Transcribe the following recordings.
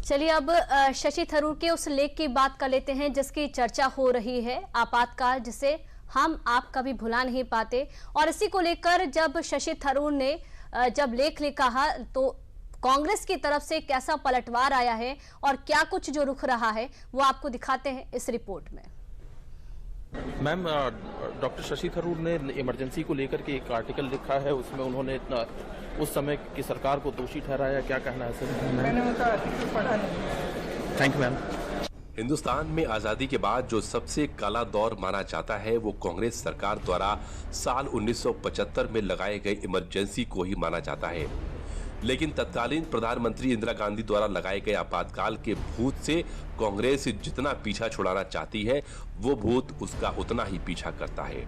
चलिए अब शशि थरूर के उस लेख की बात कर लेते हैं जिसकी चर्चा हो रही है, आपातकाल, जिसे हम आप कभी भुला नहीं पाते। और इसी को लेकर जब शशि थरूर ने जब लेख लिखा तो कांग्रेस की तरफ से कैसा पलटवार आया है और क्या कुछ जो रुख रहा है वो आपको दिखाते हैं इस रिपोर्ट में। मैम, डॉक्टर शशि थरूर ने इमरजेंसी को लेकर के एक आर्टिकल लिखा है, उसमें उन्होंने उस समय की सरकार को दोषी ठहराया। क्या कहना है सर? मैंने उनका आर्टिकल पढ़ा नहीं। Thank you ma'am. हिंदुस्तान में आजादी के बाद जो सबसे काला दौर माना जाता है वो कांग्रेस सरकार द्वारा साल 1975 में लगाए गए इमरजेंसी को ही माना जाता है। लेकिन तत्कालीन प्रधानमंत्री इंदिरा गांधी द्वारा लगाए गए आपातकाल के भूत से कांग्रेस जितना पीछा छुड़ाना चाहती है वो भूत उसका उतना ही पीछा करता है।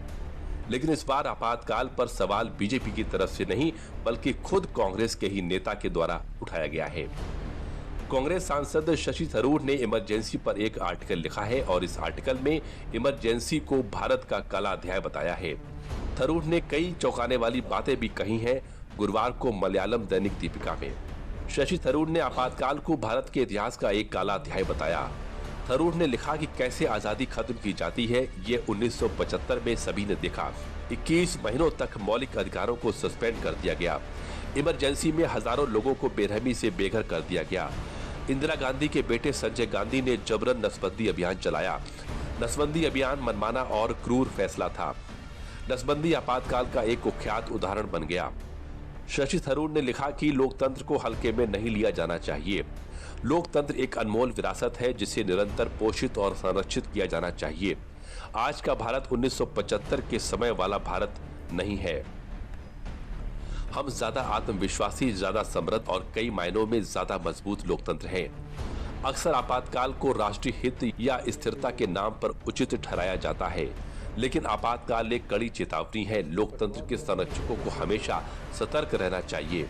लेकिन इस बार आपातकाल पर सवाल बीजेपी की तरफ से नहीं बल्कि खुद कांग्रेस के ही नेता के द्वारा उठाया गया है। कांग्रेस सांसद शशि थरूर ने इमरजेंसी पर एक आर्टिकल लिखा है और इस आर्टिकल में इमरजेंसी को भारत का काला अध्याय बताया है। थरूर ने कई चौंकाने वाली बातें भी कही हैं। गुरुवार को मलयालम दैनिक दीपिका में शशि थरूर ने आपातकाल को भारत के इतिहास का एक काला अध्याय बताया। थरूर ने लिखा कि कैसे आजादी खत्म की जाती है ये 1975 में सभी ने देखा। 21 महीनों तक मौलिक अधिकारों को सस्पेंड कर दिया गया। इमरजेंसी में हजारों लोगों को बेरहमी से बेघर कर दिया गया। इंदिरा गांधी के बेटे संजय गांधी ने जबरन नसबंदी अभियान चलाया। नसबंदी अभियान मनमाना और क्रूर फैसला था। नसबंदी आपातकाल का एक कुख्यात उदाहरण बन गया। शशि थरूर ने लिखा कि लोकतंत्र को हल्के में नहीं लिया जाना चाहिए। लोकतंत्र एक अनमोल विरासत है जिसे निरंतर पोषित और संरक्षित किया जाना चाहिए। आज का भारत 1975 के समय वाला भारत नहीं है। हम ज्यादा आत्मविश्वासी, ज्यादा समृद्ध और कई मायनों में ज्यादा मजबूत लोकतंत्र हैं। अक्सर आपातकाल को राष्ट्रीय हित या स्थिरता के नाम पर उचित ठहराया जाता है, लेकिन आपातकाल एक कड़ी चेतावनी है। लोकतंत्र के संरक्षकों को हमेशा सतर्क रहना चाहिए।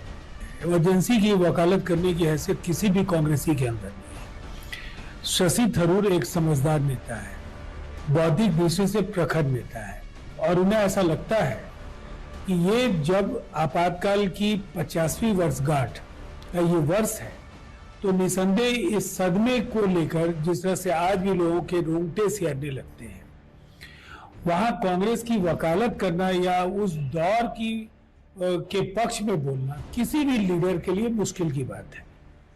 इमरजेंसी की वकालत करने की हैसियत किसी भी कांग्रेसी के अंदर नहीं है। शशि थरूर एक समझदार नेता है, बौद्धिक दृष्टि से प्रखर नेता है और उन्हें ऐसा लगता है कि ये जब आपातकाल की 50वीं वर्षगांठ का ये वर्ष है तो निसंदेह इस सदमे को लेकर जिस तरह से आज भी लोगों के रोंगटे सिहरने लगते हैं, वहां कांग्रेस की वकालत करना या उस दौर के पक्ष में बोलना किसी भी लीडर के लिए मुश्किल की बात है।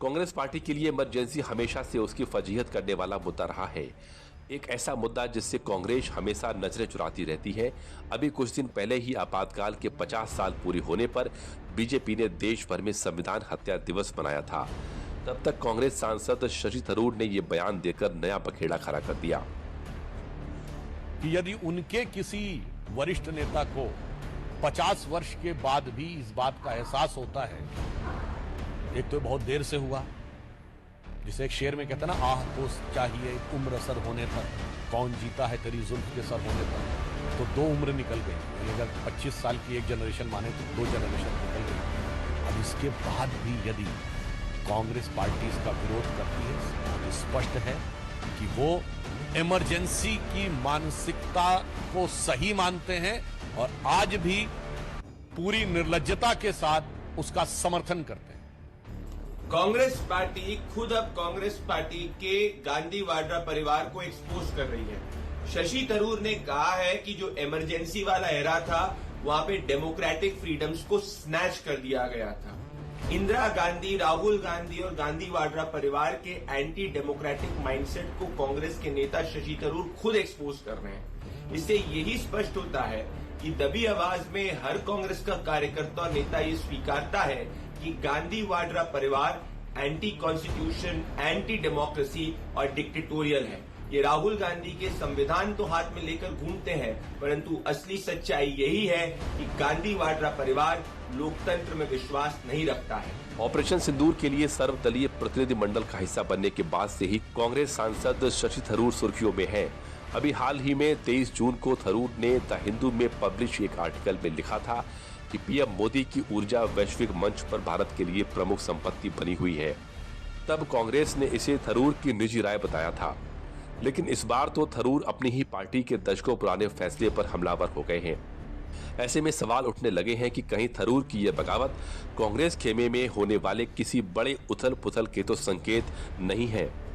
कांग्रेस पार्टी के लिए इमरजेंसी हमेशा से उसकी फजीहत करने वाला मुद्दा रहा है। एक ऐसा मुद्दा जिससे कांग्रेस हमेशा नजरें चुराती रहती है। अभी कुछ दिन पहले ही आपातकाल के 50 साल पूरे होने पर बीजेपी ने देश भर में संविधान हत्या दिवस मनाया था। तब तक कांग्रेस सांसद शशि थरूर ने यह बयान देकर नया बखेड़ा खड़ा कर दिया कि यदि उनके किसी वरिष्ठ नेता को 50 वर्ष के बाद भी इस बात का एहसास होता है, एक तो बहुत देर से हुआ, जिसे एक शेर में कहता ना, आह तो चाहिए उम्र सर होने तक, कौन जीता है तेरी जुल्फ के सर होने तक। तो 2 उम्र निकल गई। अगर 25 साल की एक जनरेशन माने तो 2 जनरेशन निकल गई। अब इसके बाद भी यदि कांग्रेस पार्टी इसका विरोध करती है तो स्पष्ट है कि वो इमरजेंसी की मानसिकता को सही मानते हैं और आज भी पूरी निर्लज्जता के साथ उसका समर्थन करते हैं। कांग्रेस पार्टी खुद अब कांग्रेस पार्टी के गांधी वाड्रा परिवार को एक्सपोज कर रही है। शशि थरूर ने कहा है कि जो इमरजेंसी वाला एरा था वहां पे डेमोक्रेटिक फ्रीडम्स को स्नैच कर दिया गया था। इंदिरा गांधी, राहुल गांधी और गांधी वाड्रा परिवार के एंटी डेमोक्रेटिक माइंडसेट को कांग्रेस के नेता शशि थरूर खुद एक्सपोज कर रहे हैं। इससे यही स्पष्ट होता है कि दबी आवाज में हर कांग्रेस का कार्यकर्ता और नेता ये स्वीकारता है कि गांधी वाड्रा परिवार एंटी कॉन्स्टिट्यूशन, एंटी डेमोक्रेसी और डिक्टेटोरियल है। ये राहुल गांधी के संविधान तो हाथ में लेकर घूमते हैं, परंतु असली सच्चाई यही है कि गांधी वाड्रा परिवार लोकतंत्र में विश्वास नहीं रखता है। ऑपरेशन सिंदूर के लिए सर्वदलीय प्रतिनिधिमंडल का हिस्सा बनने के बाद से ही कांग्रेस सांसद शशि थरूर सुर्खियों में है। अभी हाल ही में 23 जून को थरूर ने द हिंदू में पब्लिश एक आर्टिकल में लिखा था कि पीएम मोदी की ऊर्जा वैश्विक मंच पर भारत के लिए प्रमुख संपत्ति बनी हुई है। तब कांग्रेस ने इसे थरूर की निजी राय बताया था, लेकिन इस बार तो थरूर अपनी ही पार्टी के दशकों पुराने फैसले पर हमलावर हो गए हैं। ऐसे में सवाल उठने लगे हैं कि कहीं थरूर की यह बगावत कांग्रेस खेमे में होने वाले किसी बड़े उथल पुथल के तो संकेत नहीं है।